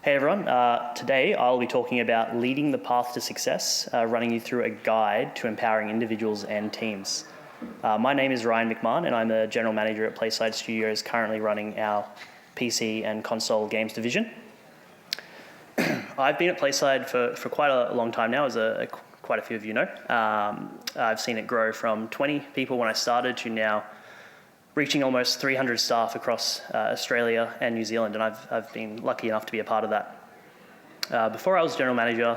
Hey everyone, today I'll be talking about leading the path to success, running you through a guide to empowering individuals and teams. My name is Ryan McMahon and I'm the General Manager at PlaySide Studios, currently running our PC and console games division. I've been at PlaySide for quite a long time now, as quite a few of you know. I've seen it grow from 20 people when I started to now reaching almost 300 staff across Australia and New Zealand, and I've been lucky enough to be a part of that. Before I was general manager,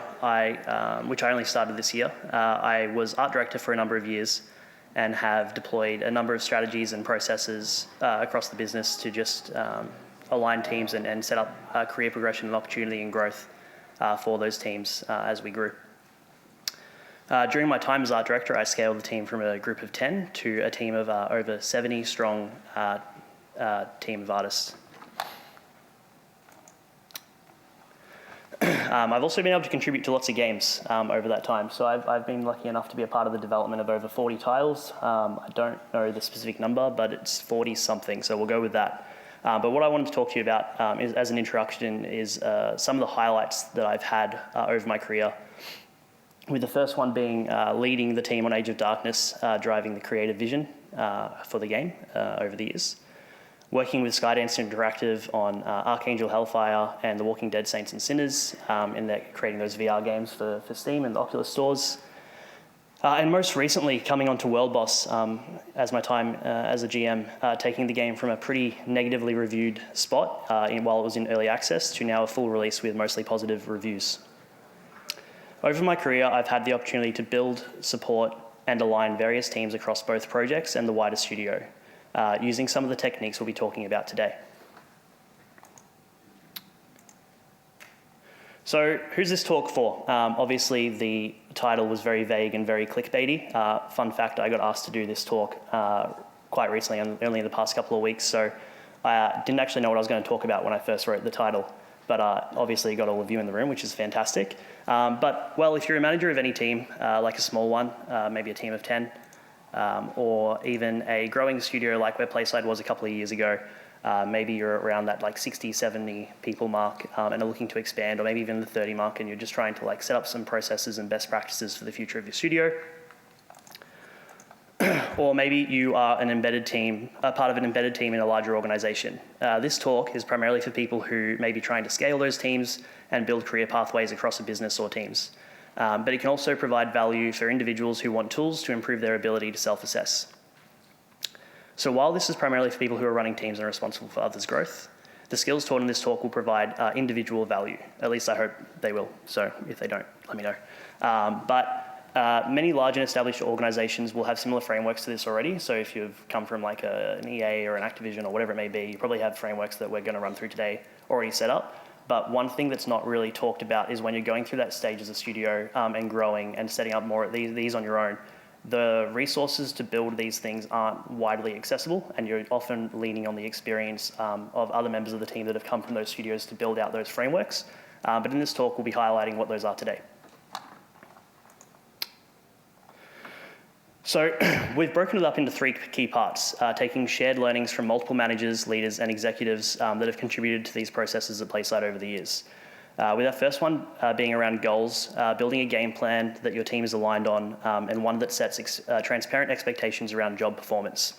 which I only started this year, I was art director for a number of years and have deployed a number of strategies and processes across the business to just align teams and set up career progression and opportunity and growth for those teams as we grew. During my time as art director, I scaled the team from a group of 10 to a team of over 70 strong team of artists. I've also been able to contribute to lots of games over that time. So I've been lucky enough to be a part of the development of over 40 titles. I don't know the specific number, but it's 40 something, so we'll go with that. But what I wanted to talk to you about as an introduction is some of the highlights that I've had over my career, with the first one being leading the team on Age of Darkness, driving the creative vision for the game over the years. Working with Skydance Interactive on Archangel Hellfire and The Walking Dead Saints and Sinners, in creating those VR games for Steam and the Oculus stores. And most recently, coming onto World Boss as my time as a GM, taking the game from a pretty negatively reviewed spot while it was in early access to now a full release with mostly positive reviews. Over my career, I've had the opportunity to build, support, and align various teams across both projects and the wider studio, using some of the techniques we'll be talking about today. So who's this talk for? Obviously, the title was very vague and very clickbaity. Fun fact, I got asked to do this talk quite recently, only in the past couple of weeks, so I didn't actually know what I was going to talk about when I first wrote the title. But obviously you got all of you in the room, which is fantastic. But well, if you're a manager of any team, like a small one, maybe a team of 10, or even a growing studio like where PlaySide was a couple of years ago, maybe you're around that like 60, 70 people mark and are looking to expand, or maybe even the 30 mark, and you're just trying to like set up some processes and best practices for the future of your studio. Or maybe you are an embedded team, a part of an embedded team in a larger organization. This talk is primarily for people who may be trying to scale those teams and build career pathways across a business or teams. But it can also provide value for individuals who want tools to improve their ability to self-assess. So while this is primarily for people who are running teams and are responsible for others' growth, the skills taught in this talk will provide individual value. At least I hope they will. So if they don't, let me know. Many large and established organizations will have similar frameworks to this already. So if you've come from like an EA or an Activision or whatever it may be, you probably have frameworks that we're going to run through today already set up. But one thing that's not really talked about is when you're going through that stage as a studio and growing and setting up more of these on your own, the resources to build these things aren't widely accessible, and you're often leaning on the experience of other members of the team that have come from those studios to build out those frameworks. But in this talk, we'll be highlighting what those are today. So we've broken it up into three key parts, taking shared learnings from multiple managers, leaders, and executives that have contributed to these processes at PlaySide over the years. With our first one being around goals, building a game plan that your team is aligned on, and one that sets transparent expectations around job performance.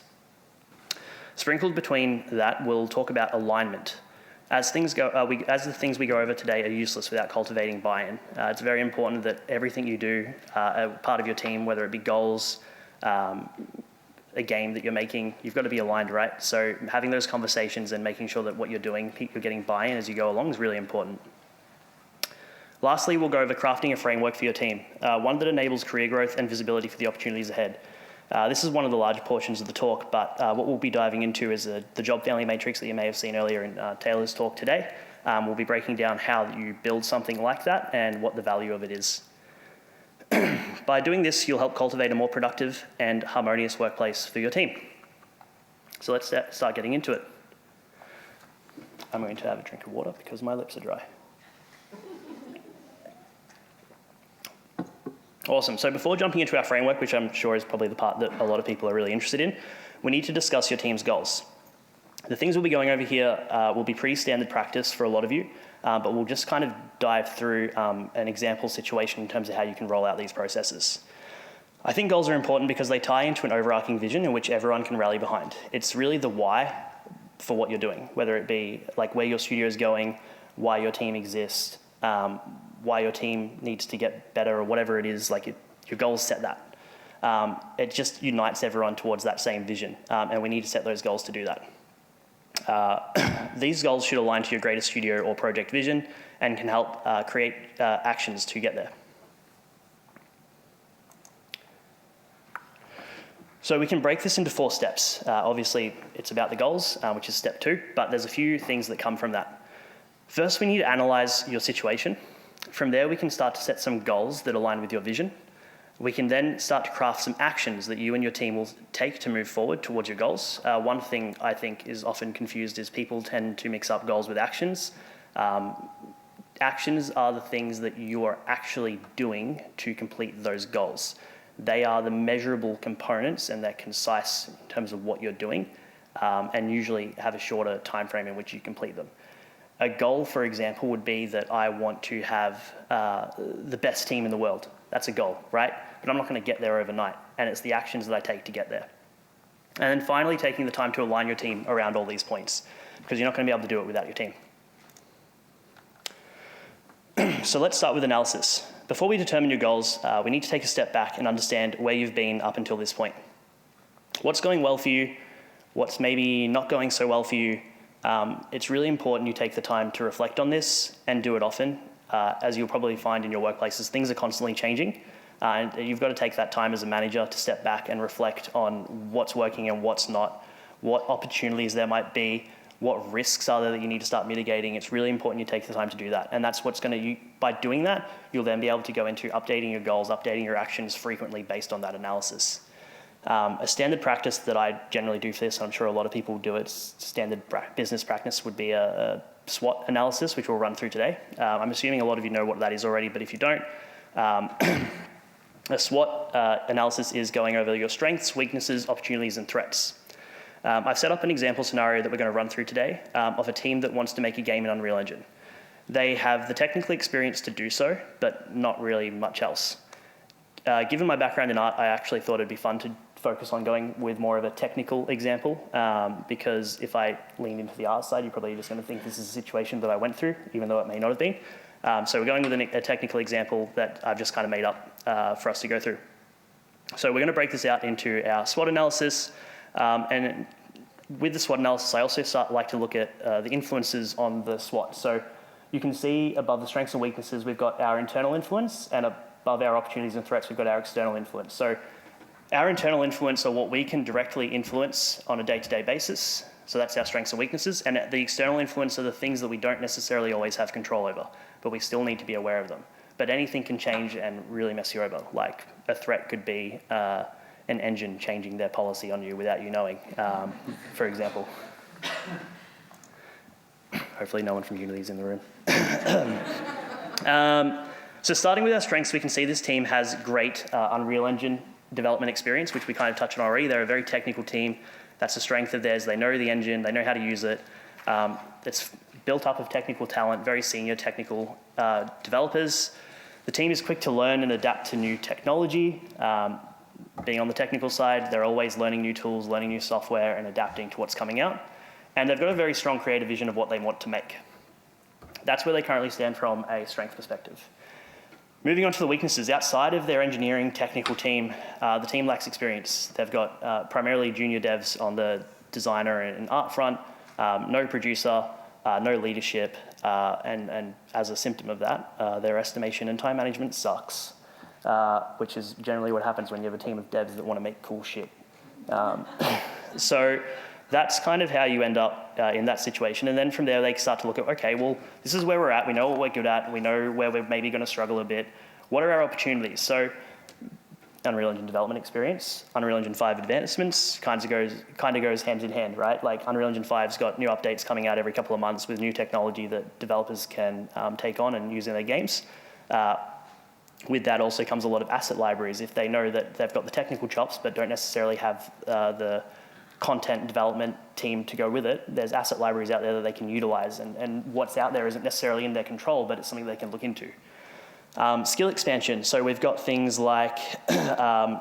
Sprinkled between that, we'll talk about alignment. As the things we go over today are useless without cultivating buy-in. It's very important that everything you do, part of your team, whether it be goals, a game that you're making, you've got to be aligned, right? So having those conversations and making sure that what you're doing, you're getting buy-in as you go along is really important. Lastly, we'll go over crafting a framework for your team, one that enables career growth and visibility for the opportunities ahead. This is one of the larger portions of the talk, but what we'll be diving into is the job family matrix that you may have seen earlier in Taylor's talk today. We'll be breaking down how you build something like that and what the value of it is. By doing this, you'll help cultivate a more productive and harmonious workplace for your team. So let's start getting into it. I'm going to have a drink of water because my lips are dry. Awesome. So before jumping into our framework, which I'm sure is probably the part that a lot of people are really interested in, we need to discuss your team's goals. The things we'll be going over here will be pretty standard practice for a lot of you, but we'll just kind of dive through an example situation in terms of how you can roll out these processes. I think goals are important because they tie into an overarching vision in which everyone can rally behind. It's really the why for what you're doing, whether it be like where your studio is going, why your team exists, why your team needs to get better, or whatever it is, like your goals set that. It just unites everyone towards that same vision, and we need to set those goals to do that. These goals should align to your greater studio or project vision and can help create actions to get there. So we can break this into 4 steps. Obviously, it's about the goals, which is step 2, but there's a few things that come from that. First, we need to analyze your situation. From there, we can start to set some goals that align with your vision. We can then start to craft some actions that you and your team will take to move forward towards your goals. One thing I think is often confused is people tend to mix up goals with actions. Actions are the things that you are actually doing to complete those goals. They are the measurable components, and they're concise in terms of what you're doing, and usually have a shorter time frame in which you complete them. A goal, for example, would be that I want to have the best team in the world. That's a goal, right? But I'm not going to get there overnight, and it's the actions that I take to get there. And then finally, taking the time to align your team around all these points, because you're not going to be able to do it without your team. So let's start with analysis. Before we determine your goals, we need to take a step back and understand where you've been up until this point. What's going well for you? What's maybe not going so well for you? It's really important you take the time to reflect on this and do it often. As you'll probably find in your workplaces, things are constantly changing. And you've got to take that time as a manager to step back and reflect on what's working and what's not, what opportunities there might be, what risks are there that you need to start mitigating. It's really important you take the time to do that. And that's what's going to, by doing that, you'll then be able to go into updating your goals, updating your actions frequently based on that analysis. A standard practice that I generally do for this, and I'm sure a lot of people do it, standard business practice would be a SWOT analysis, which we'll run through today. I'm assuming a lot of you know what that is already, but if you don't, a SWOT analysis is going over your strengths, weaknesses, opportunities, and threats. I've set up an example scenario that we're going to run through today of a team that wants to make a game in Unreal Engine. They have the technical experience to do so, but not really much else. Given my background in art, I actually thought it'd be fun to focus on going with more of a technical example, because if I lean into the art side, you're probably just going to think this is a situation that I went through, even though it may not have been. So we're going with a technical example that I've just kind of made up for us to go through. So we're going to break this out into our SWOT analysis. And with the SWOT analysis, I also like to look at the influences on the SWOT. So you can see above the strengths and weaknesses, we've got our internal influence, and above our opportunities and threats, we've got our external influence. So our internal influence are what we can directly influence on a day-to-day basis. So that's our strengths and weaknesses. And the external influence are the things that we don't necessarily always have control over, but we still need to be aware of them. But anything can change and really mess you over. Like a threat could be an engine changing their policy on you without you knowing, for example. Hopefully no one from Unity is in the room. So starting with our strengths, we can see this team has great Unreal Engine development experience, which we kind of touched on already. They're a very technical team. That's a strength of theirs. They know the engine. They know how to use it. It's built up of technical talent, very senior technical developers. The team is quick to learn and adapt to new technology. Being on the technical side, they're always learning new tools, learning new software, and adapting to what's coming out. And they've got a very strong creative vision of what they want to make. That's where they currently stand from a strength perspective. Moving on to the weaknesses, outside of their engineering technical team, the team lacks experience. They've got primarily junior devs on the designer and art front, no producer, no leadership, and as a symptom of that, their estimation and time management sucks, which is generally what happens when you have a team of devs that want to make cool shit. So that's kind of how you end up in that situation. And then from there, they start to look at, okay, well, this is where we're at. We know what we're good at. We know where we're maybe going to struggle a bit. What are our opportunities? So Unreal Engine development experience, Unreal Engine 5 advancements kind of goes hand in hand, right? Like Unreal Engine 5's got new updates coming out every couple of months with new technology that developers can take on and use in their games. With that also comes a lot of asset libraries. If they know that they've got the technical chops but don't necessarily have the content development team to go with it, there's asset libraries out there that they can utilize, and what's out there isn't necessarily in their control, but it's something they can look into. Skill expansion, so we've got things like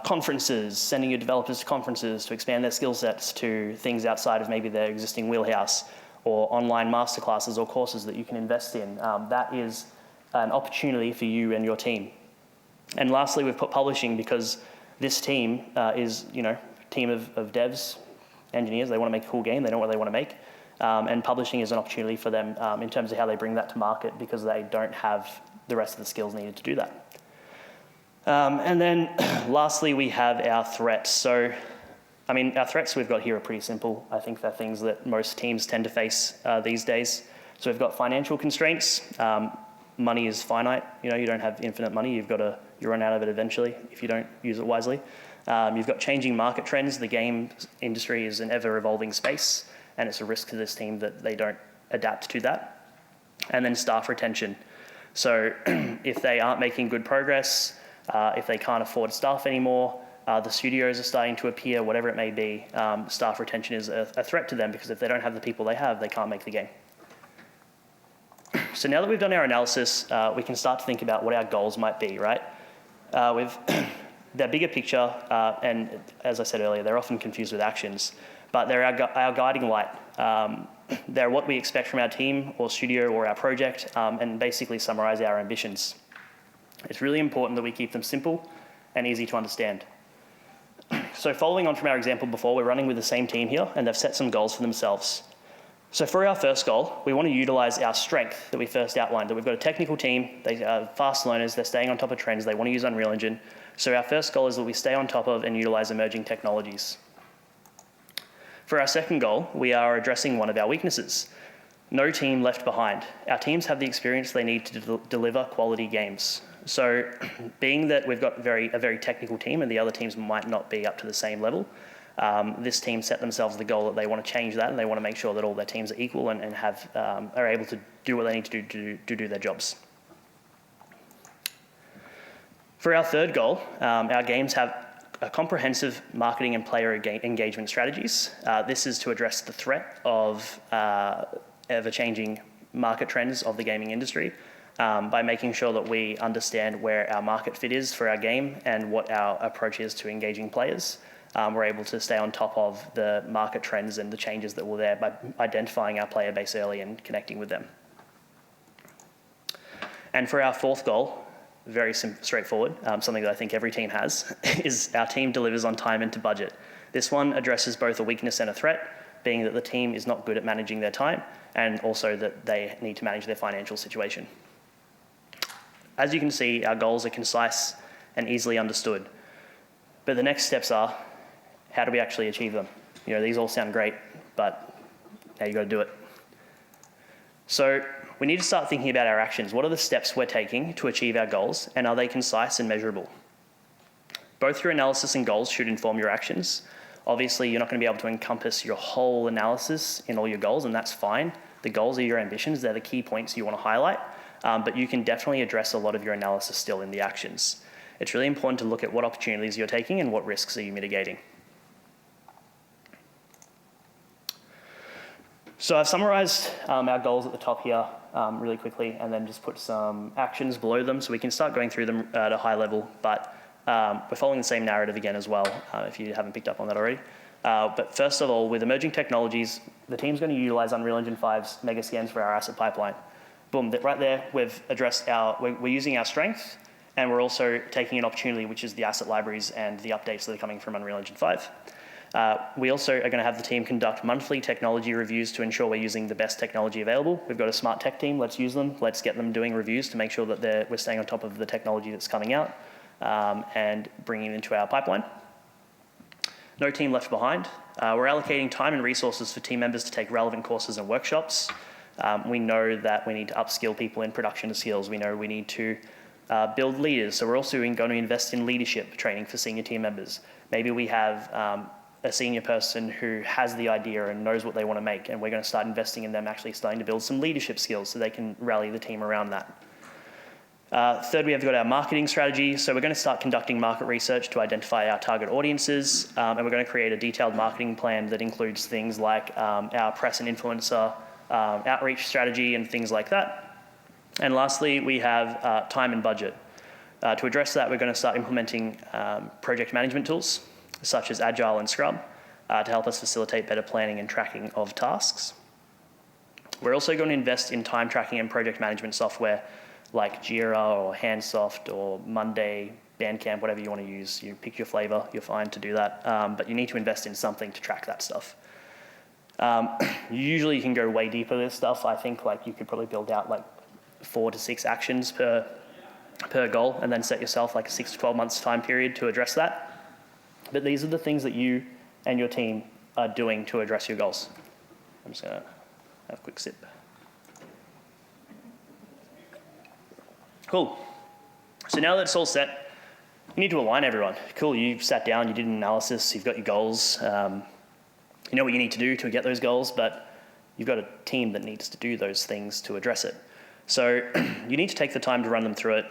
conferences, sending your developers to conferences to expand their skill sets to things outside of maybe their existing wheelhouse, or online masterclasses or courses that you can invest in. That is an opportunity for you and your team. And lastly, we've put publishing, because this team is, a team of devs, engineers. They want to make a cool game. They know what they want to make. And publishing is an opportunity for them in terms of how they bring that to market, because they don't have the rest of the skills needed to do that. And then lastly, we have our threats. So, our threats we've got here are pretty simple. I think they're things that most teams tend to face these days. So we've got financial constraints. Money is finite. You don't have infinite money. You run out of it eventually if you don't use it wisely. You've got changing market trends. The game industry is an ever-evolving space, and it's a risk to this team that they don't adapt to that. And then staff retention. So if they aren't making good progress, if they can't afford staff anymore, the studios are starting to appear, whatever it may be, staff retention is a threat to them, because if they don't have the people they have, they can't make the game. So now that we've done our analysis, we can start to think about what our goals might be, right? With that bigger picture, and as I said earlier, they're often confused with actions, but they're our guiding light. They're what we expect from our team or studio or our project, and basically summarize our ambitions. It's really important that we keep them simple and easy to understand. So following on from our example before, we're running with the same team here, and they've set some goals for themselves. So for our first goal, we want to utilize our strength that we first outlined, that we've got a technical team, they are fast learners, they're staying on top of trends, they want to use Unreal Engine. So our first goal is that we stay on top of and utilize emerging technologies. For our second goal, we are addressing one of our weaknesses. No team left behind. Our teams have the experience they need to deliver quality games. So being that we've got a very technical team and the other teams might not be up to the same level, this team set themselves the goal that they want to change that, and they want to make sure that all their teams are equal and are able to do what they need to do to do their jobs. For our third goal, our games have a comprehensive marketing and player engagement strategies. This is to address the threat of ever-changing market trends of the gaming industry by making sure that we understand where our market fit is for our game and what our approach is to engaging players. We're able to stay on top of the market trends and the changes that were there by identifying our player base early and connecting with them. And for our fourth goal, very straightforward, something that I think every team has, is our team delivers on time and to budget. This one addresses both a weakness and a threat, being that the team is not good at managing their time, and also that they need to manage their financial situation. As you can see, our goals are concise and easily understood. But the next steps are, how do we actually achieve them? These all sound great, but now you've got to do it. So we need to start thinking about our actions. What are the steps we're taking to achieve our goals, and are they concise and measurable? Both your analysis and goals should inform your actions. Obviously, you're not going to be able to encompass your whole analysis in all your goals, and that's fine. The goals are your ambitions. They're the key points you want to highlight, but you can definitely address a lot of your analysis still in the actions. It's really important to look at what opportunities you're taking and what risks are you mitigating. So I've summarized our goals at the top here really quickly, and then just put some actions below them so we can start going through them at a high level, but we're following the same narrative again as well, if you haven't picked up on that already. But first of all, with emerging technologies, the team's going to utilize Unreal Engine 5's mega scans for our asset pipeline. Boom, right there, we've addressed we're using our strength, and we're also taking an opportunity, which is the asset libraries and the updates that are coming from Unreal Engine 5. We also are going to have the team conduct monthly technology reviews to ensure we're using the best technology available. We've got a smart tech team, let's use them. Let's get them doing reviews to make sure that we're staying on top of the technology that's coming out and bringing it into our pipeline. No team left behind. We're allocating time and resources for team members to take relevant courses and workshops. We know that we need to upskill people in production skills. We know we need to build leaders. So we're also going to invest in leadership training for senior team members. Maybe we have a senior person who has the idea and knows what they want to make, and we're going to start investing in them actually starting to build some leadership skills so they can rally the team around that. Third, we have got our marketing strategy. So we're going to start conducting market research to identify our target audiences, and we're going to create a detailed marketing plan that includes things like our press and influencer outreach strategy and things like that. And lastly, we have time and budget. To address that, we're going to start implementing project management tools, such as Agile and Scrum, to help us facilitate better planning and tracking of tasks. We're also going to invest in time tracking and project management software like Jira or Handsoft or Monday, Bandcamp, whatever you want to use. You pick your flavor, you're fine to do that, but you need to invest in something to track that stuff. Usually you can go way deeper with this stuff. I think like you could probably build out like 4 to 6 actions per goal and then set yourself like a 6 to 12 months time period to address that. But these are the things that you and your team are doing to address your goals. I'm just gonna have a quick sip. Cool. So now that it's all set, you need to align everyone. Cool, you've sat down, you did an analysis, you've got your goals, you know what you need to do to get those goals, but you've got a team that needs to do those things to address it. So you need to take the time to run them through it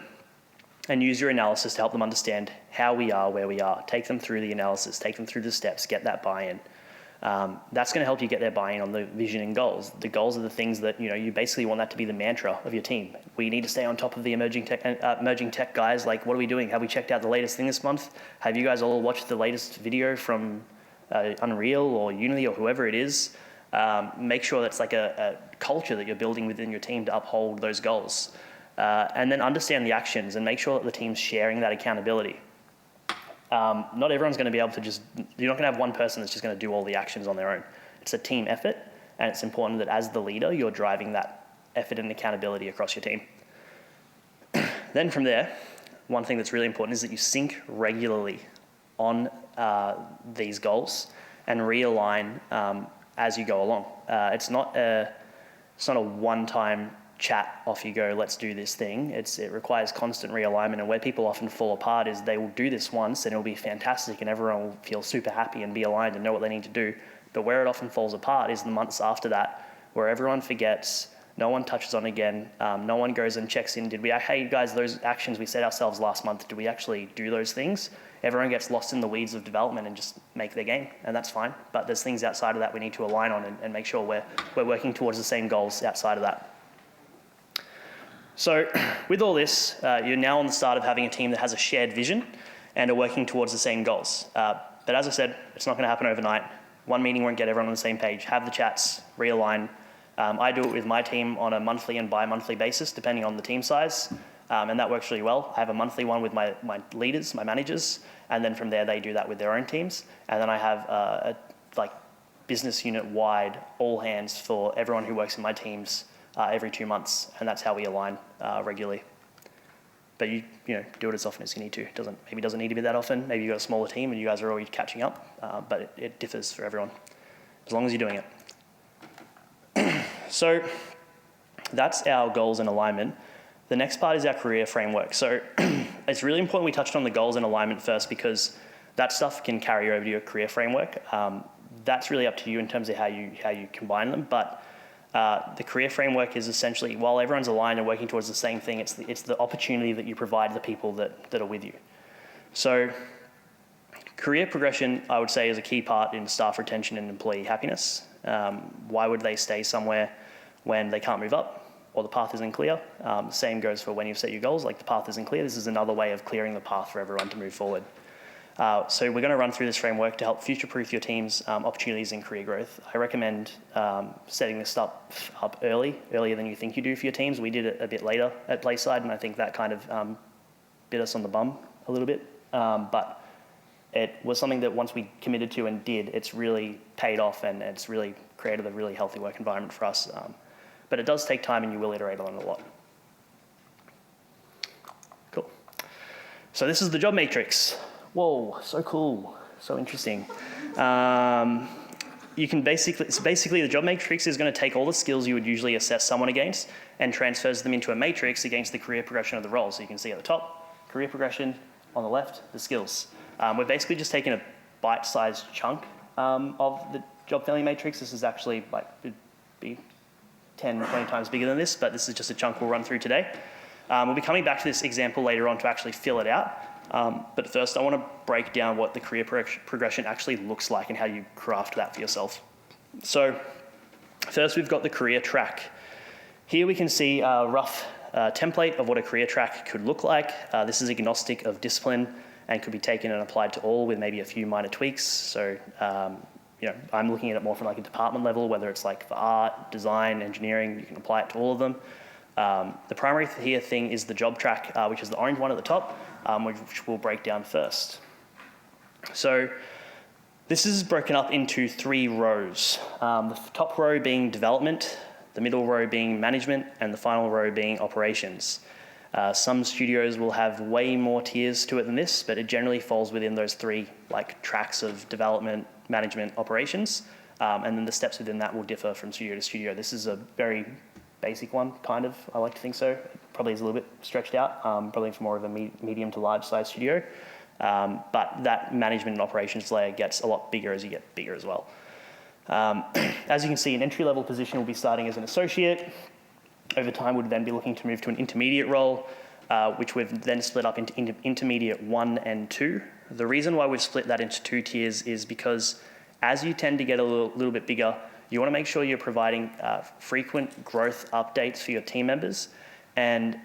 and use your analysis to help them understand how we are, where we are. Take them through the analysis, take them through the steps, get that buy-in. That's going to help you get their buy-in on the vision and goals. The goals are the things that you basically want that to be the mantra of your team. We need to stay on top of the emerging tech guys. Like, what are we doing? Have we checked out the latest thing this month? Have you guys all watched the latest video from Unreal or Unity or whoever it is? Make sure that's like a culture that you're building within your team to uphold those goals. And then understand the actions and make sure that the team's sharing that accountability. Not everyone's going to be able to you're not going to have one person that's just going to do all the actions on their own. It's a team effort, and it's important that as the leader, you're driving that effort and accountability across your team. Then from there, one thing that's really important is that you sync regularly on these goals and realign as you go along. It's not a one-time chat, off you go, let's do this thing. It requires constant realignment, and where people often fall apart is they will do this once and it'll be fantastic and everyone will feel super happy and be aligned and know what they need to do. But where it often falls apart is the months after that, where everyone forgets, no one touches on again, no one goes and checks in, hey guys, those actions we set ourselves last month, did we actually do those things? Everyone gets lost in the weeds of development and just make their game, and that's fine. But there's things outside of that we need to align on and make sure we're working towards the same goals outside of that. So with all this, you're now on the start of having a team that has a shared vision and are working towards the same goals. But as I said, it's not going to happen overnight. One meeting won't get everyone on the same page. Have the chats, realign. I do it with my team on a monthly and bi-monthly basis, depending on the team size, and that works really well. I have a monthly one with my leaders, my managers, and then from there they do that with their own teams. And then I have a business unit-wide all hands for everyone who works in my teams every 2 months, and that's how we align regularly. But you do it as often as you need to. Maybe it doesn't need to be that often. Maybe you've got a smaller team and you guys are already catching up, but it differs for everyone, as long as you're doing it. So that's our goals and alignment. The next part is our career framework. So it's really important we touched on the goals and alignment first, because that stuff can carry over to your career framework. That's really up to you in terms of how you combine them, but the career framework is essentially, while everyone's aligned and working towards the same thing, it's the opportunity that you provide the people that are with you. So career progression, I would say, is a key part in staff retention and employee happiness. Why would they stay somewhere when they can't move up or the path isn't clear? Same goes for when you've set your goals, like the path isn't clear. This is another way of clearing the path for everyone to move forward. So we're going to run through this framework to help future-proof your team's opportunities in career growth. I recommend setting this up earlier than you think you do for your teams. We did it a bit later at PlaySide, and I think that kind of bit us on the bum a little bit. But it was something that once we committed to and did, it's really paid off, and it's really created a really healthy work environment for us. But it does take time, and you will iterate on it a lot. Cool. So this is the job matrix. Whoa, so cool, so interesting. You can basically the job matrix is going to take all the skills you would usually assess someone against and transfers them into a matrix against the career progression of the role. So you can see at the top, career progression, on the left, the skills. We're basically just taking a bite-sized chunk of the job value matrix. This is actually it'd be 10, 20 times bigger than this, but this is just a chunk we'll run through today. We'll be coming back to this example later on to actually fill it out. But first, I want to break down what the career progression actually looks like and how you craft that for yourself. So first, we've got the career track. Here we can see a rough template of what a career track could look like. This is agnostic of discipline and could be taken and applied to all with maybe a few minor tweaks. So, I'm looking at it more from like a department level, whether it's like for art, design, engineering, you can apply it to all of them. The primary thing is the job track, which is the orange one at the top, which we'll break down first. So this is broken up into 3 rows. The top row being development, the middle row being management, and the final row being operations. Some studios will have way more tiers to it than this, but it generally falls within those 3 like tracks of development, management, operations, and then the steps within that will differ from studio to studio. This is a very basic one, kind of, I like to think so. It probably is a little bit stretched out, probably for more of a medium to large size studio, but that management and operations layer gets a lot bigger as you get bigger as well. As you can see, an entry-level position will be starting as an associate. Over time, would then be looking to move to an intermediate role, which we've then split up into intermediate 1 and 2. The reason why we've split that into 2 tiers is because as you tend to get a little bit bigger, you want to make sure you're providing frequent growth updates for your team members. And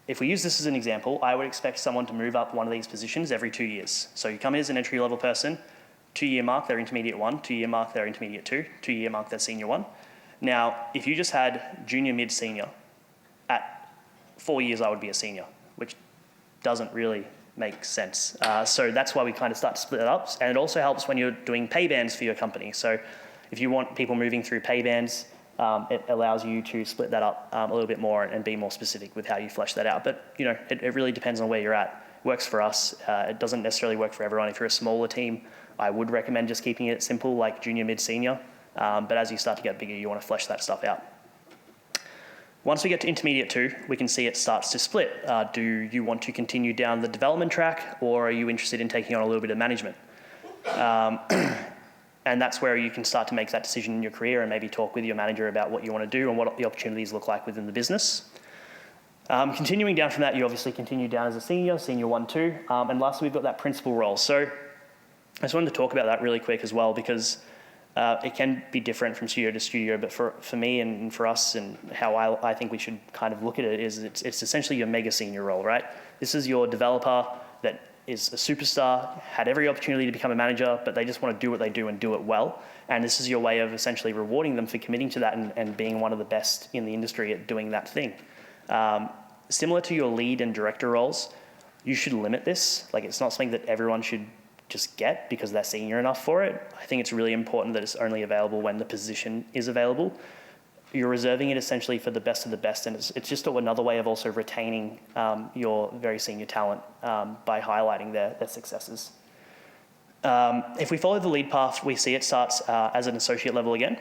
if we use this as an example, I would expect someone to move up one of these positions every 2 years. So you come in as an entry-level person, 2-year mark, they're intermediate 1, 2-year mark, they're intermediate 2, 2-year mark, they're senior 1. Now, if you just had junior, mid, senior, at 4 years I would be a senior, which doesn't really make sense. So that's why we kind of start to split it up. And it also helps when you're doing pay bands for your company. So if you want people moving through pay bands, it allows you to split that up a little bit more and be more specific with how you flesh that out. But it really depends on where you're at. It works for us. It doesn't necessarily work for everyone. If you're a smaller team, I would recommend just keeping it simple, like junior, mid, senior. But as you start to get bigger, you want to flesh that stuff out. Once we get to intermediate 2, we can see it starts to split. Do you want to continue down the development track, or are you interested in taking on a little bit of management? And that's where you can start to make that decision in your career and maybe talk with your manager about what you want to do and what the opportunities look like within the business. Continuing down from that, you obviously continue down as a senior 1, 2. And lastly, we've got that principal role. So I just wanted to talk about that really quick as well, because it can be different from studio to studio, but for me and for us and how I think we should kind of look at it is it's essentially your mega senior role, right? This is your developer that is a superstar, had every opportunity to become a manager, but they just want to do what they do and do it well. And this is your way of essentially rewarding them for committing to that and being one of the best in the industry at doing that thing. Similar to your lead and director roles, you should limit this. Like, it's not something that everyone should just get because they're senior enough for it. I think it's really important that it's only available when the position is available. You're reserving it essentially for the best of the best, and it's just another way of also retaining your very senior talent by highlighting their successes. If we follow the lead path, we see it starts as an associate level again.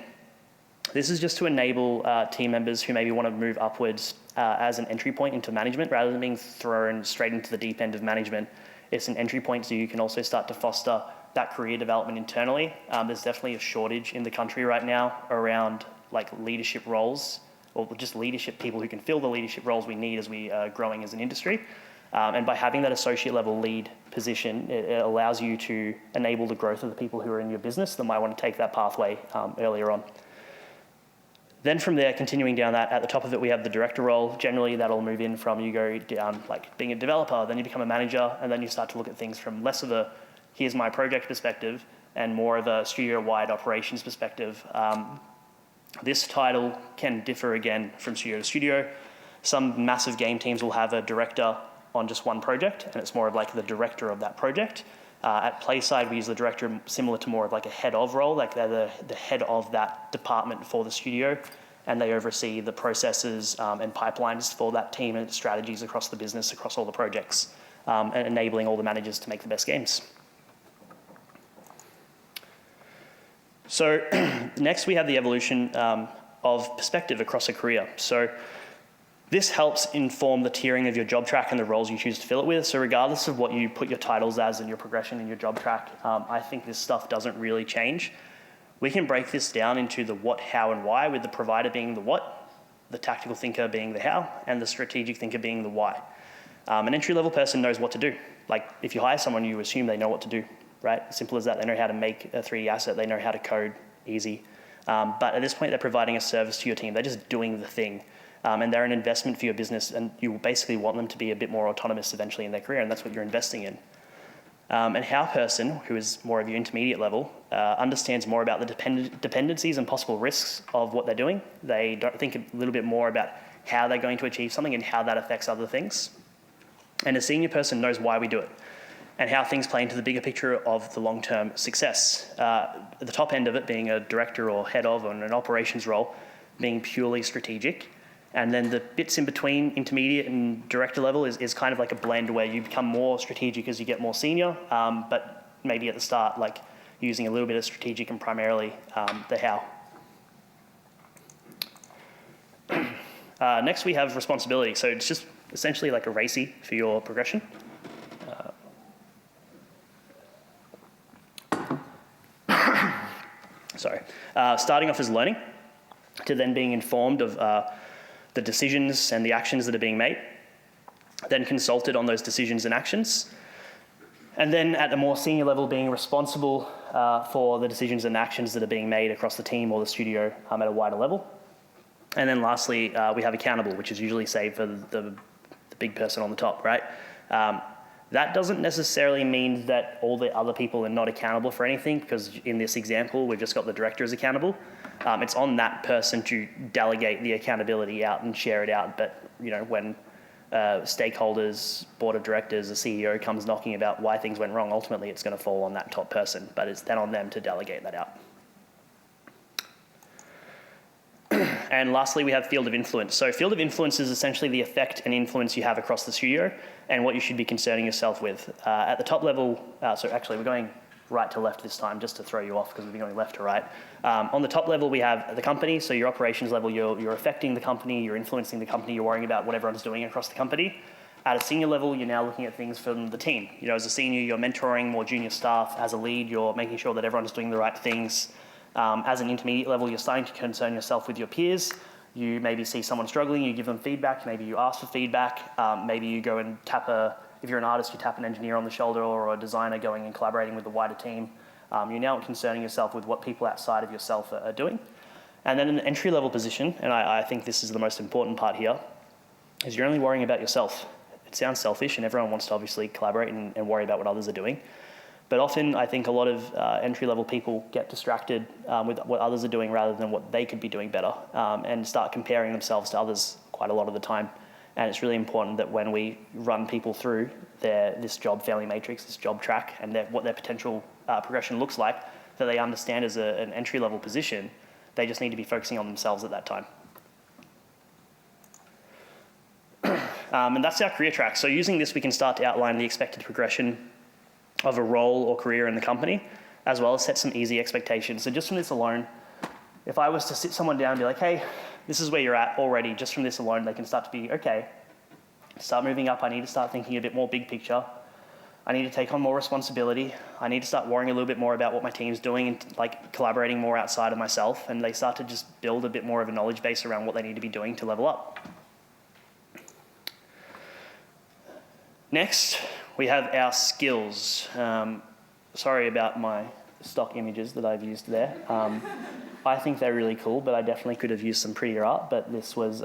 This is just to enable team members who maybe want to move upwards as an entry point into management rather than being thrown straight into the deep end of management. It's an entry point so you can also start to foster that career development internally. There's definitely a shortage in the country right now around like leadership roles, or just leadership people who can fill the leadership roles we need as we are growing as an industry. And by having that associate level lead position, it allows you to enable the growth of the people who are in your business that might want to take that pathway earlier on. Then from there, continuing down that, at the top of it, we have the director role. Generally, that'll move in from you go down like being a developer, then you become a manager, and then you start to look at things from less of a here's my project perspective and more of a studio-wide operations perspective. This title can differ again from studio to studio. Some massive game teams will have a director on just one project, and it's more of like the director of that project. At PlaySide, we use the director similar to more of like a head of role, like they're the head of that department for the studio, and they oversee the processes and pipelines for that team and strategies across the business, across all the projects, and enabling all the managers to make the best games. So next we have the evolution of perspective across a career. So this helps inform the tiering of your job track and the roles you choose to fill it with. So regardless of what you put your titles as and your progression in your job track, I think this stuff doesn't really change. We can break this down into the what, how, and why, with the provider being the what, the tactical thinker being the how, and the strategic thinker being the why. An entry-level person knows what to do. Like, if you hire someone, you assume they know what to do, right? Simple as that. They know how to make a 3D asset. They know how to code, easy. But at this point, they're providing a service to your team. They're just doing the thing. And they're an investment for your business, and you basically want them to be a bit more autonomous eventually in their career, and that's what you're investing in. And how person, who is more of your intermediate level, understands more about the dependencies and possible risks of what they're doing. They don't think a little bit more about how they're going to achieve something and how that affects other things. And a senior person knows why we do it and how things play into the bigger picture of the long-term success. At the top end of it being a director or head of or an operations role, being purely strategic. And then the bits in between intermediate and director level is kind of like a blend where you become more strategic as you get more senior, but maybe at the start, like using a little bit of strategic and primarily the how. Next we have responsibility. So it's just essentially like a RACI for your progression. Starting off as learning, to then being informed of the decisions and the actions that are being made, then consulted on those decisions and actions, and then at a more senior level being responsible for the decisions and actions that are being made across the team or the studio at a wider level. And then lastly, we have accountable, which is usually saved for the big person on the top, right? That doesn't necessarily mean that all the other people are not accountable for anything, because in this example, we've just got the director as accountable. It's on that person to delegate the accountability out and share it out. But when stakeholders, board of directors, the CEO comes knocking about why things went wrong, ultimately it's going to fall on that top person. But it's then on them to delegate that out. And lastly, we have field of influence. So field of influence is essentially the effect and influence you have across the studio and what you should be concerning yourself with. At the top level, so actually we're going right to left this time just to throw you off because we've been going left to right. On the top level, we have the company. So your operations level, you're affecting the company, you're influencing the company, you're worrying about what everyone's doing across the company. At a senior level, you're now looking at things from the team. As a senior, you're mentoring more junior staff. As a lead, you're making sure that everyone's doing the right things. As an intermediate level, you're starting to concern yourself with your peers. You maybe see someone struggling, you give them feedback, maybe you ask for feedback, maybe you go and if you're an artist, you tap an engineer on the shoulder or a designer going and collaborating with the wider team. You're now concerning yourself with what people outside of yourself are doing. And then in an entry-level position, and I think this is the most important part here, is you're only worrying about yourself. It sounds selfish and everyone wants to obviously collaborate and worry about what others are doing. But often, I think a lot of entry-level people get distracted with what others are doing rather than what they could be doing better, and start comparing themselves to others quite a lot of the time. And it's really important that when we run people through this job family matrix, this job track, and what their potential progression looks like, that they understand as an entry-level position, they just need to be focusing on themselves at that time. And that's our career track. So using this, we can start to outline the expected progression of a role or career in the company, as well as set some easy expectations. So just from this alone, if I was to sit someone down and be like, hey, this is where you're at already, just from this alone, they can start to be, okay, start moving up. I need to start thinking a bit more big picture. I need to take on more responsibility. I need to start worrying a little bit more about what my team's doing and like collaborating more outside of myself. And they start to just build a bit more of a knowledge base around what they need to be doing to level up. Next, we have our skills. Sorry about my stock images that I've used there. I think they're really cool, but I definitely could have used some prettier art. But this was,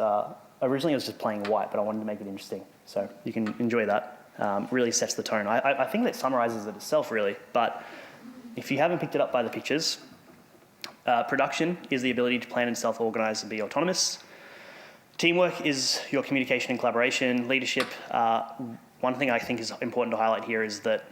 originally it was just plain white, but I wanted to make it interesting. So you can enjoy that. Really sets the tone. I think that summarizes it itself, really. But if you haven't picked it up by the pictures, production is the ability to plan and self-organize and be autonomous. Teamwork is your communication and collaboration. Leadership, one thing I think is important to highlight here is that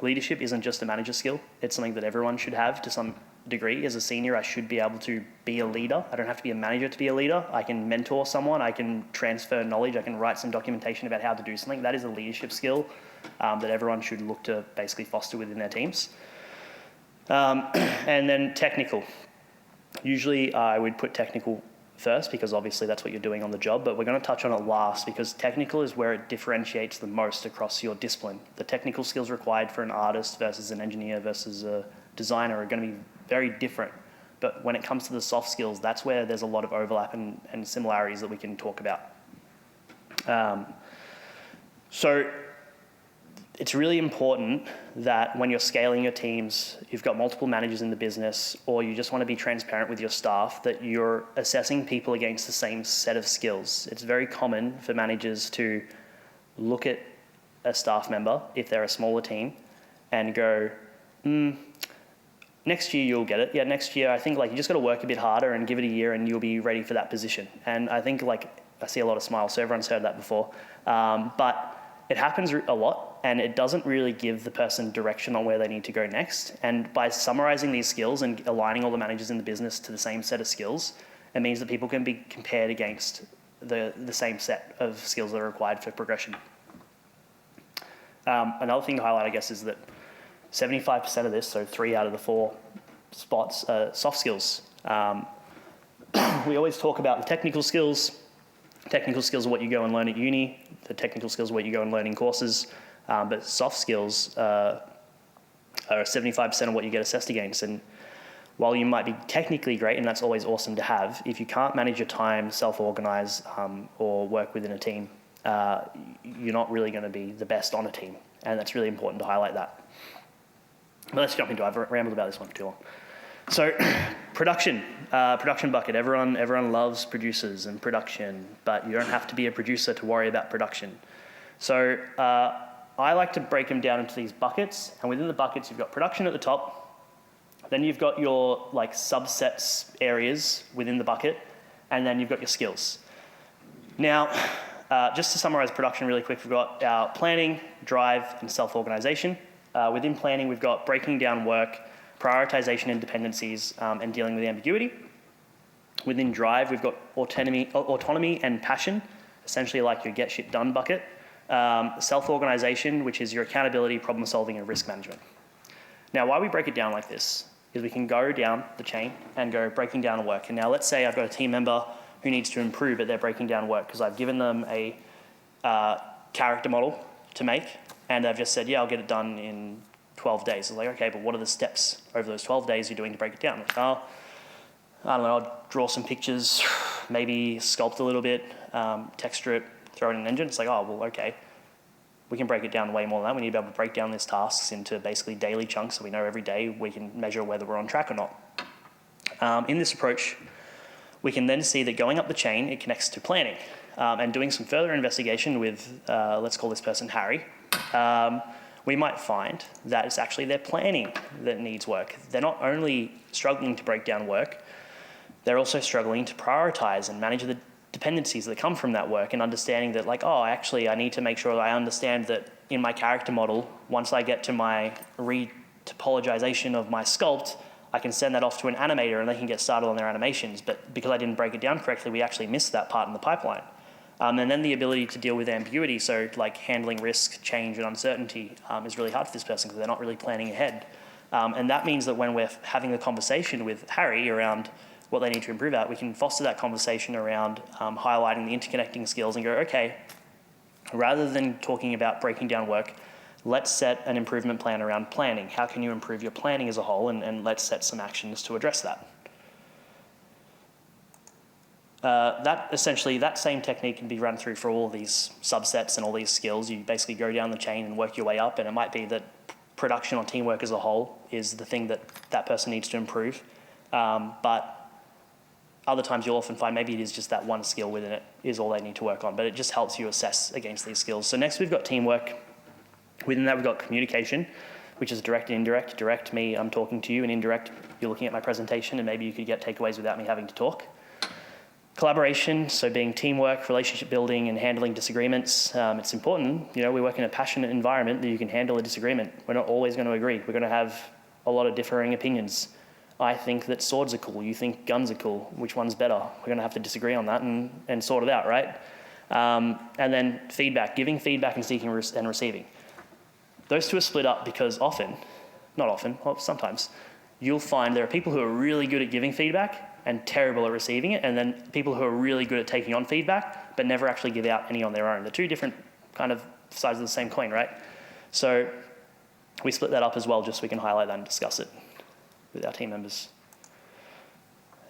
leadership isn't just a manager skill. It's something that everyone should have to some degree. As a senior, I should be able to be a leader. I don't have to be a manager to be a leader. I can mentor someone. I can transfer knowledge. I can write some documentation about how to do something. That is a leadership skill that everyone should look to basically foster within their teams. And then technical. Usually I would put technical first because obviously that's what you're doing on the job, but we're going to touch on it last because technical is where it differentiates the most across your discipline. The technical skills required for an artist versus an engineer versus a designer are going to be very different But when it comes to the soft skills, that's where there's a lot of overlap and similarities that we can talk about. So it's really important that when you're scaling your teams, you've got multiple managers in the business, or you just want to be transparent with your staff, that you're assessing people against the same set of skills. It's very common for managers to look at a staff member, if they're a smaller team, and go, next year you'll get it. Yeah, next year I think like you just got to work a bit harder and give it a year and you'll be ready for that position. And I think like I see a lot of smiles, so everyone's heard that before. But it happens a lot, and it doesn't really give the person direction on where they need to go next. And by summarizing these skills and aligning all the managers in the business to the same set of skills, it means that people can be compared against the same set of skills that are required for progression. Another thing to highlight, I guess, is that 75% of this, so 3 out of the 4 spots, are soft skills. We always talk about the technical skills. Technical skills are what you go and learn at uni. The technical skills are what you go and learn in courses. But soft skills are 75% of what you get assessed against. And while you might be technically great, and that's always awesome to have, if you can't manage your time, self-organize, or work within a team, you're not really going to be the best on a team. And that's really important to highlight that. But let's jump into it. I've rambled about this one for too long. So production bucket. Everyone loves producers and production, but you don't have to be a producer to worry about production. So I like to break them down into these buckets, and within the buckets you've got production at the top, then you've got your like subsets areas within the bucket, and then you've got your skills. Now, just to summarize production really quick, we've got our planning, drive, and self-organization. Within planning, we've got breaking down work, prioritization and dependencies, and dealing with ambiguity. Within drive, we've got autonomy and passion, essentially like your get shit done bucket. Self-organization, which is your accountability, problem solving, and risk management. Now, why we break it down like this is we can go down the chain and go breaking down work. And now let's say I've got a team member who needs to improve at their breaking down work because I've given them a character model to make, and they've just said, yeah, I'll get it done in 12 days. It's like, okay, but what are the steps over those 12 days you're doing to break it down? Like, I don't know, I'll draw some pictures, maybe sculpt a little bit, texture it, throw it in an engine. It's like, oh, well, okay. We can break it down way more than that. We need to be able to break down these tasks into basically daily chunks so we know every day we can measure whether we're on track or not. In this approach, we can then see that going up the chain, it connects to planning. And doing some further investigation with, let's call this person Harry, we might find that it's actually their planning that needs work. They're not only struggling to break down work, they're also struggling to prioritize and manage the dependencies that come from that work, and understanding that like, oh, actually I need to make sure that I understand that in my character model, once I get to my retopologization of my sculpt, I can send that off to an animator and they can get started on their animations. But because I didn't break it down correctly, we actually missed that part in the pipeline. And then the ability to deal with ambiguity, so like handling risk, change, and uncertainty is really hard for this person because they're not really planning ahead. And that means that when we're having a conversation with Harry around what they need to improve at, we can foster that conversation around highlighting the interconnecting skills and go, okay, rather than talking about breaking down work, let's set an improvement plan around planning. How can you improve your planning as a whole? And let's set some actions to address that. That same technique can be run through for all these subsets and all these skills. You basically go down the chain and work your way up, and it might be that production or teamwork as a whole is the thing that that person needs to improve. But other times you'll often find maybe it is just that one skill within it is all they need to work on, but it just helps you assess against these skills. So next we've got teamwork. Within that we've got communication, which is direct and indirect. Direct, me, I'm talking to you, and indirect, you're looking at my presentation and maybe you could get takeaways without me having to talk. Collaboration, so being teamwork, relationship building, and handling disagreements. It's important, we work in a passionate environment that you can handle a disagreement. We're not always going to agree. We're going to have a lot of differing opinions. I think that swords are cool. You think guns are cool. Which one's better? We're going to have to disagree on that and sort it out, right? And then feedback, giving feedback and seeking and receiving. Those two are split up because sometimes, you'll find there are people who are really good at giving feedback and terrible at receiving it, and then people who are really good at taking on feedback but never actually give out any on their own. They're two different kind of sides of the same coin, right? So we split that up as well just so we can highlight that and discuss it with our team members.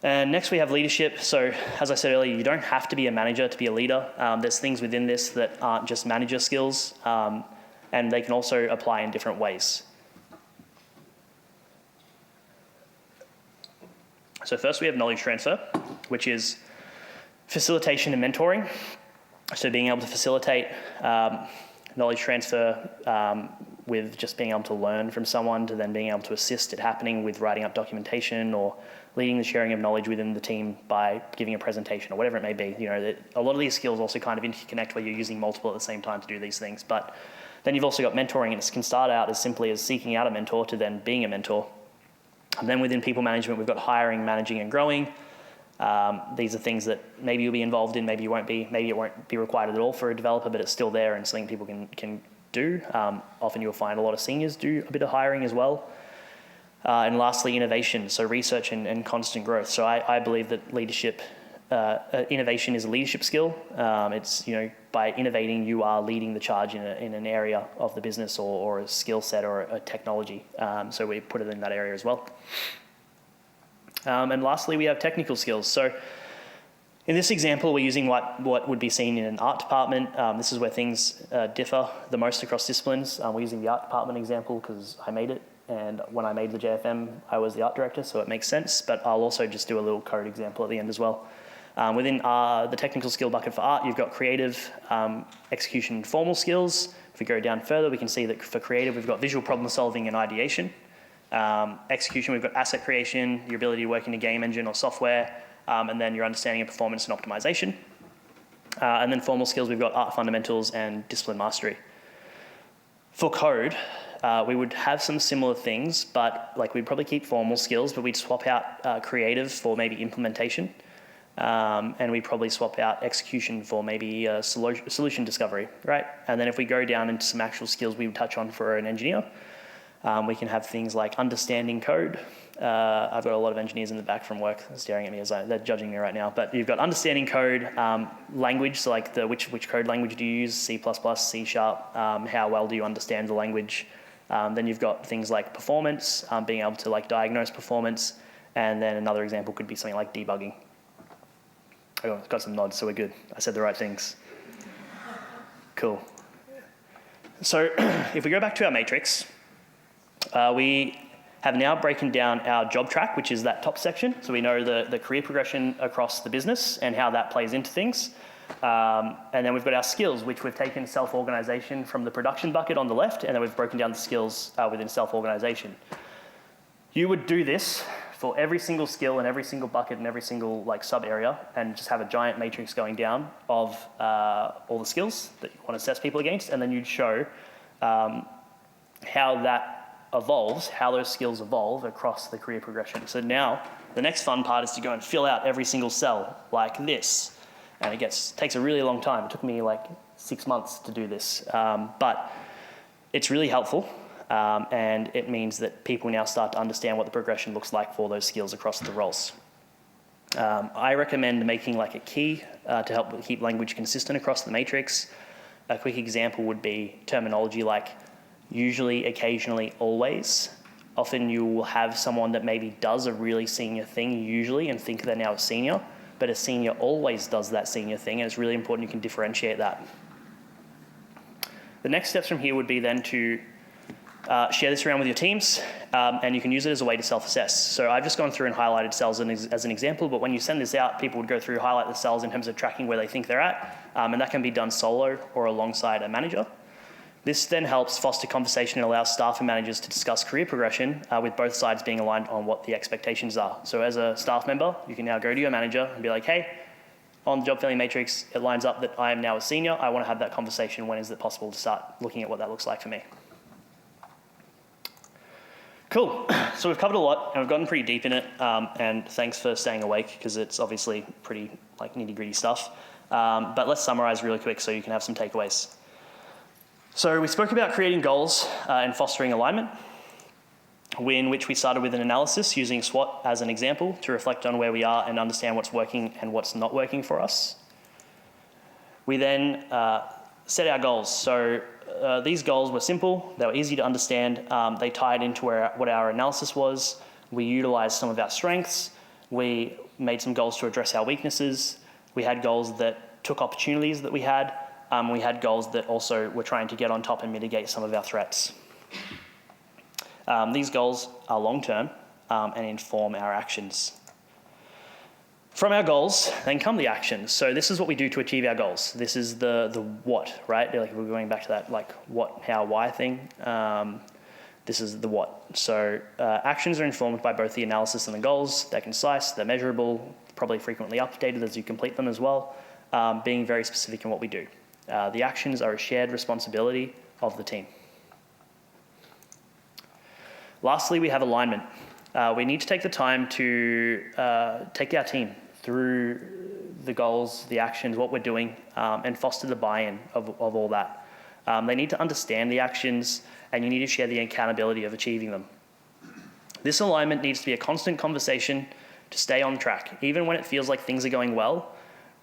And next we have leadership. So as I said earlier, you don't have to be a manager to be a leader. There's things within this that aren't just manager skills, and they can also apply in different ways. So first we have knowledge transfer, which is facilitation and mentoring. So being able to facilitate knowledge transfer with just being able to learn from someone to then being able to assist it happening with writing up documentation or leading the sharing of knowledge within the team by giving a presentation or whatever it may be. You know, a lot of these skills also kind of interconnect where you're using multiple at the same time to do these things. But then you've also got mentoring, and it can start out as simply as seeking out a mentor to then being a mentor. And then within people management, we've got hiring, managing, and growing. These are things that maybe you'll be involved in, maybe you won't be, maybe it won't be required at all for a developer, but it's still there and something people can do. Often you'll find a lot of seniors do a bit of hiring as well. And lastly, innovation, so research and constant growth. So I believe that leadership, innovation is a leadership skill. It's, you know, by innovating, you are leading the charge in an area of the business or a skill set or a technology. So we put it in that area as well. And lastly, we have technical skills. So in this example, we're using what would be seen in an art department. This is where things differ the most across disciplines. We're using the art department example because I made it. And when I made the JFM, I was the art director, so it makes sense. But I'll also just do a little code example at the end as well. Within the technical skill bucket for art, you've got creative, execution, and formal skills. If we go down further, we can see that for creative, we've got visual problem solving and ideation. Execution, we've got asset creation, your ability to work in a game engine or software, and then your understanding of performance and optimization. And then formal skills, we've got art fundamentals and discipline mastery. For code, we would have some similar things, but like we'd probably keep formal skills, but we'd swap out creative for maybe implementation. And we'd probably swap out execution for maybe solution discovery, right? And then if we go down into some actual skills we would touch on for an engineer, we can have things like understanding code. I've got a lot of engineers in the back from work staring at me as they're judging me right now. But you've got understanding code, language, so like which code language do you use, C++, C#, how well do you understand the language? Then you've got things like performance, being able to like diagnose performance. And then another example could be something like debugging. Oh, got some nods, so we're good. I said the right things. Cool. So if we go back to our matrix, we have now broken down our job track, which is that top section. So we know the career progression across the business and how that plays into things. And then we've got our skills, which we've taken self-organization from the production bucket on the left, and then we've broken down the skills within self-organization. You would do this for every single skill and every single bucket and every single like sub area, and just have a giant matrix going down of all the skills that you want to assess people against, and then you'd show how that evolves, how those skills evolve across the career progression. So now the next fun part is to go and fill out every single cell like this, and it takes a really long time. It took me like 6 months to do this, but it's really helpful. And it means that people now start to understand what the progression looks like for those skills across the roles. I recommend making like a key to help keep language consistent across the matrix. A quick example would be terminology like usually, occasionally, always. Often you will have someone that maybe does a really senior thing usually and think they're now a senior, but a senior always does that senior thing, and it's really important you can differentiate that. The next steps from here would be then to share this around with your teams, and you can use it as a way to self-assess. So I've just gone through and highlighted cells as an example, but when you send this out, people would go through, highlight the cells in terms of tracking where they think they're at, and that can be done solo or alongside a manager. This then helps foster conversation and allows staff and managers to discuss career progression with both sides being aligned on what the expectations are. So as a staff member, you can now go to your manager and be like, hey, on the job filling matrix, it lines up that I am now a senior. I want to have that conversation. When is it possible to start looking at what that looks like for me? Cool. So we've covered a lot, and we've gotten pretty deep in it, and thanks for staying awake, because it's obviously pretty like nitty-gritty stuff. But let's summarize really quick so you can have some takeaways. So we spoke about creating goals and fostering alignment, in which we started with an analysis using SWOT as an example to reflect on where we are and understand what's working and what's not working for us. We then set our goals. So these goals were simple, they were easy to understand, they tied into what our analysis was. We utilized some of our strengths, We made some goals to address our weaknesses. We had goals that took opportunities that we had. We had goals that also were trying to get on top and mitigate some of our threats. These goals are long-term and inform our actions. From our goals, then come the actions. So this is what we do to achieve our goals. This is the what, right? Like we're going back to that like what, how, why thing. This is the what. So actions are informed by both the analysis and the goals. They're concise, they're measurable, probably frequently updated as you complete them as well, being very specific in what we do. The actions are a shared responsibility of the team. Lastly, we have alignment. We need to take the time to take our team through the goals, the actions, what we're doing, and foster the buy-in of all that. They need to understand the actions, and you need to share the accountability of achieving them. This alignment needs to be a constant conversation to stay on track. Even when it feels like things are going well,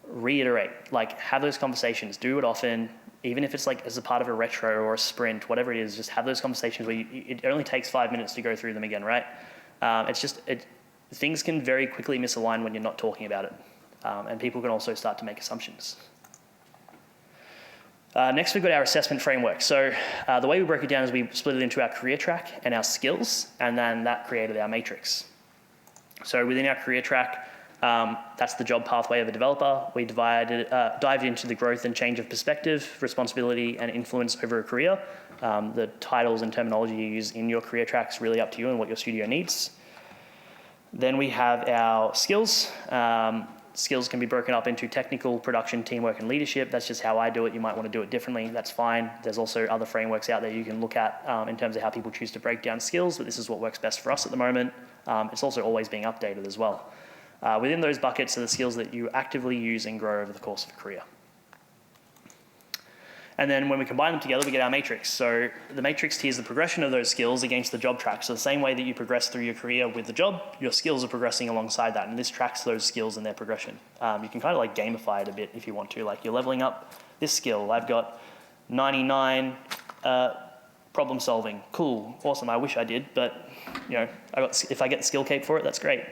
reiterate, like have those conversations, do it often, even if it's like as a part of a retro or a sprint, whatever it is, just have those conversations where it only takes 5 minutes to go through them again, right? Things can very quickly misalign when you're not talking about it. And people can also start to make assumptions. Next, we've got our assessment framework. So the way we broke it down is we split it into our career track and our skills, and then that created our matrix. So within our career track, that's the job pathway of a developer. We dived into the growth and change of perspective, responsibility, and influence over a career. The titles and terminology you use in your career track is really up to you and what your studio needs. Then we have our skills. Skills can be broken up into technical, production, teamwork, and leadership. That's just how I do it. You might want to do it differently. That's fine. There's also other frameworks out there you can look at in terms of how people choose to break down skills, but this is what works best for us at the moment. It's also always being updated as well. Within those buckets are the skills that you actively use and grow over the course of a career. And then when we combine them together, we get our matrix. So the matrix tiers the progression of those skills against the job track. So the same way that you progress through your career with the job, your skills are progressing alongside that. And this tracks those skills and their progression. You can kind of like gamify it a bit if you want to. Like you're leveling up this skill. I've got 99 problem solving. Cool, awesome. I wish I did, but you know, if I get the skill cape for it, that's great.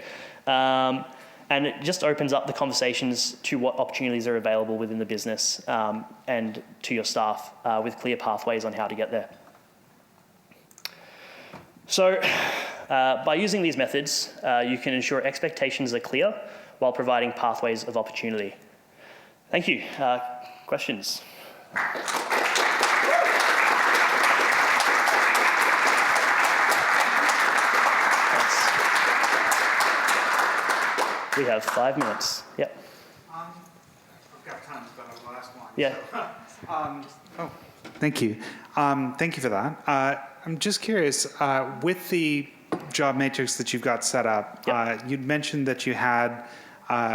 And it just opens up the conversations to what opportunities are available within the business and to your staff with clear pathways on how to get there. So by using these methods, you can ensure expectations are clear while providing pathways of opportunity. Thank you. Questions? We have 5 minutes. Yep. I've got time, but I'll ask one. Yeah. So, thank you. Thank you for that. I'm just curious, with the job matrix that you've got set up, yep. You'd mentioned that you had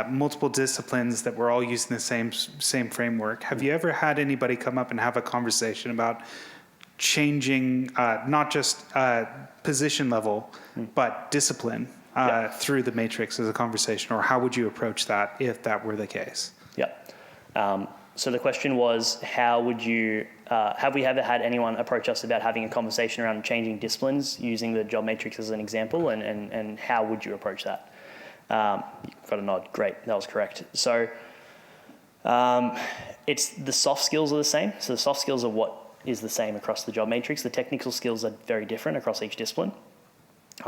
multiple disciplines that were all using the same framework. Have you ever had anybody come up and have a conversation about changing not just position level, but discipline? Through the matrix as a conversation, or how would you approach that if that were the case? Yep. So the question was, how would you, have we ever had anyone approach us about having a conversation around changing disciplines using the job matrix as an example, and how would you approach that? You've got a nod, great, that was correct. So it's the soft skills are the same. So the soft skills are what is the same across the job matrix. The technical skills are very different across each discipline.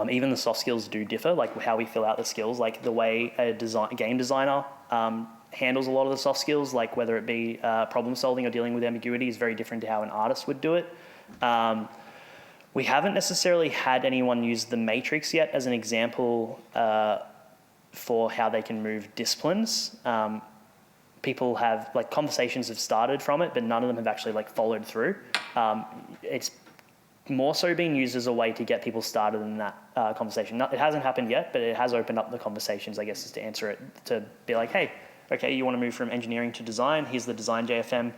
Even the soft skills do differ, like how we fill out the skills, like the way a game designer handles a lot of the soft skills, like whether it be problem solving or dealing with ambiguity is very different to how an artist would do it. We haven't necessarily had anyone use the matrix yet as an example for how they can move disciplines. People have, like conversations have started from it, but none of them have actually like followed through. It's more so being used as a way to get people started in that conversation. It hasn't happened yet, but it has opened up the conversations, I guess, is to answer it, to be like, hey, okay, you want to move from engineering to design, here's the design JFM,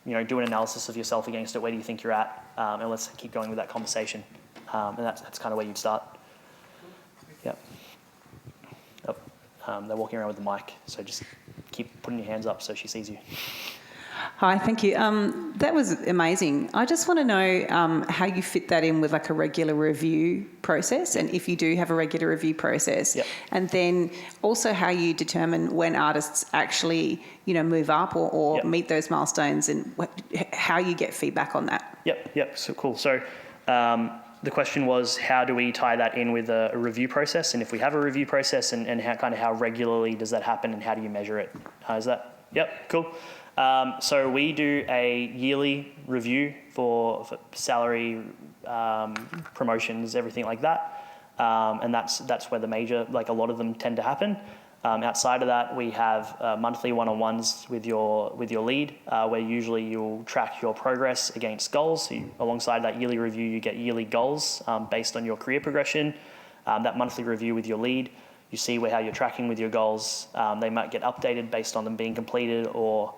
you know, do an analysis of yourself against it, where do you think you're at, and let's keep going with that conversation. And that's kind of where you'd start. Yep. They're walking around with the mic, so just keep putting your hands up so she sees you. Hi, thank you. That was amazing. I just want to know how you fit that in with like a regular review process, and if you do have a regular review process, Yep. and then also how you determine when artists actually, move up or Yep. meet those milestones, and how you get feedback on that. Yep. So cool. So the question was, how do we tie that in with a review process? And if we have a review process, and how regularly does that happen, and how do you measure it? Is that? Yep. Cool. So we do a yearly review for salary, promotions, everything like that, and that's where the major, like a lot of them tend to happen. Outside of that, we have monthly one-on-ones with your lead, where usually you'll track your progress against goals. So alongside that yearly review, you get yearly goals based on your career progression. That monthly review with your lead, you see how you're tracking with your goals. They might get updated based on them being completed or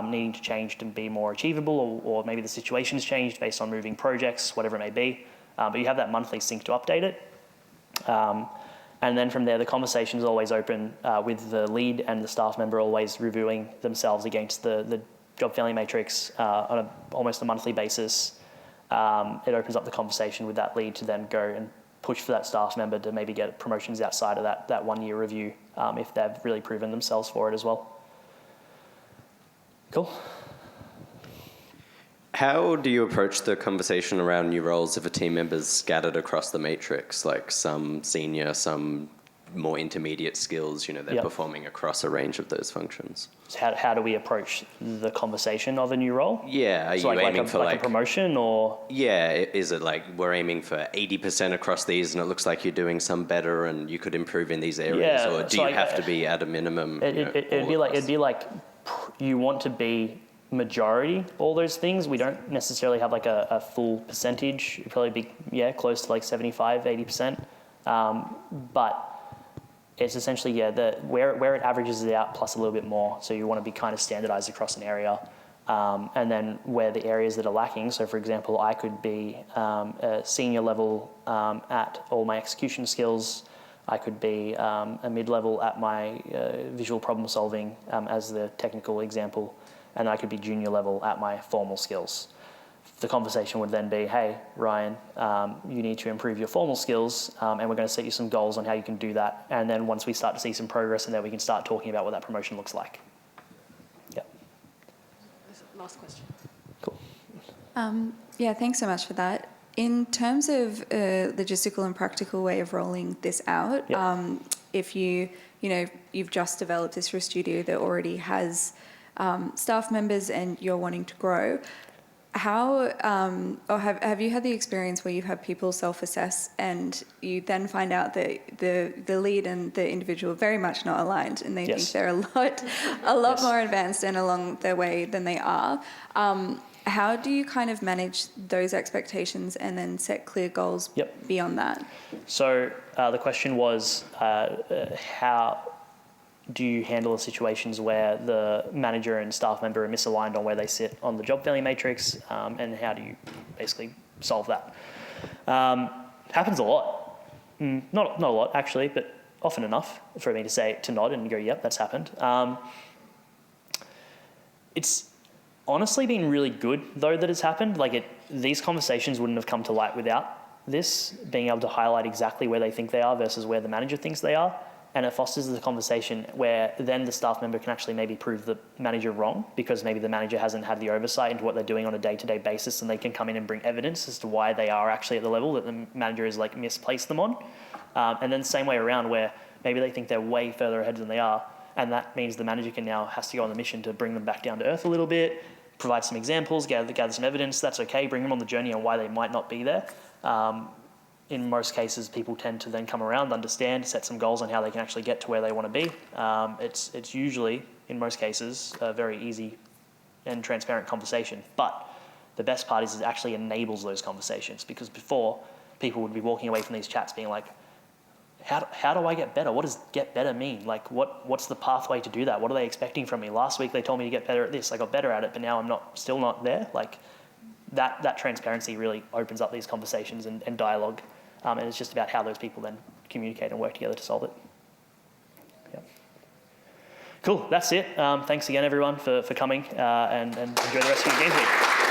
needing to change to be more achievable, or maybe the situation's changed based on moving projects, whatever it may be. But you have that monthly sync to update it. And then from there, the conversation is always open with the lead and the staff member always reviewing themselves against the job failure matrix on almost a monthly basis. It opens up the conversation with that lead to then go and push for that staff member to maybe get promotions outside of that 1 year review if they've really proven themselves for it as well. Cool. How do you approach the conversation around new roles if a team member's scattered across the matrix, like some senior, some more intermediate skills, they're Yep. performing across a range of those functions? So how do we approach the conversation of a new role? Yeah, are So you aiming for a promotion, or? Yeah, is it like we're aiming for 80% across these and it looks like you're doing some better and you could improve in these areas, Yeah, or do so you have to be at a minimum? It'd be like you want to be majority all those things. We don't necessarily have like a full percentage. It'd probably be close to like 75-80%, but it's essentially where it averages it out plus a little bit more. So you want to be kind of standardized across an area, and then where the areas that are lacking. So for example, I could be a senior level at all my execution skills. I could be a mid-level at my visual problem solving as the technical example, and I could be junior level at my formal skills. The conversation would then be, hey, Ryan, you need to improve your formal skills, and we're going to set you some goals on how you can do that. And then once we start to see some progress, and then we can start talking about what that promotion looks like. Yep. Last question. Cool. Yeah, thanks so much for that. In terms of logistical and practical way of rolling this out, Yep. if you've just developed this for a studio that already has staff members and you're wanting to grow, how or have you had the experience where you've had people self-assess and you then find out that the lead and the individual are very much not aligned, and they think they're a lot more advanced and along their way than they are? How do you kind of manage those expectations and then set clear goals beyond that? So the question was, how do you handle the situations where the manager and staff member are misaligned on where they sit on the job failure matrix, and how do you basically solve that? Happens a lot. Not a lot, actually, but often enough for me to nod and go, yep, that's happened. It's honestly been really good, though, that it's happened. These conversations wouldn't have come to light without this, being able to highlight exactly where they think they are versus where the manager thinks they are. And it fosters the conversation where then the staff member can actually maybe prove the manager wrong, because maybe the manager hasn't had the oversight into what they're doing on a day-to-day basis, and they can come in and bring evidence as to why they are actually at the level that the manager has misplaced them on. And then the same way around, where maybe they think they're way further ahead than they are, and that means the manager has to go on the mission to bring them back down to earth a little bit, provide some examples, gather some evidence. That's okay. Bring them on the journey on why they might not be there. In most cases, people tend to then come around, understand, set some goals on how they can actually get to where they want to be. It's usually, in most cases, a very easy and transparent conversation. But the best part is it actually enables those conversations, because before, people would be walking away from these chats being like, how do I get better? What does get better mean? What's the pathway to do that? What are they expecting from me? Last week they told me to get better at this. I got better at it, but now I'm still not there. That transparency really opens up these conversations and dialogue. And it's just about how those people then communicate and work together to solve it. Yeah. Cool, that's it. Thanks again, everyone, for coming, and enjoy the rest of your games week.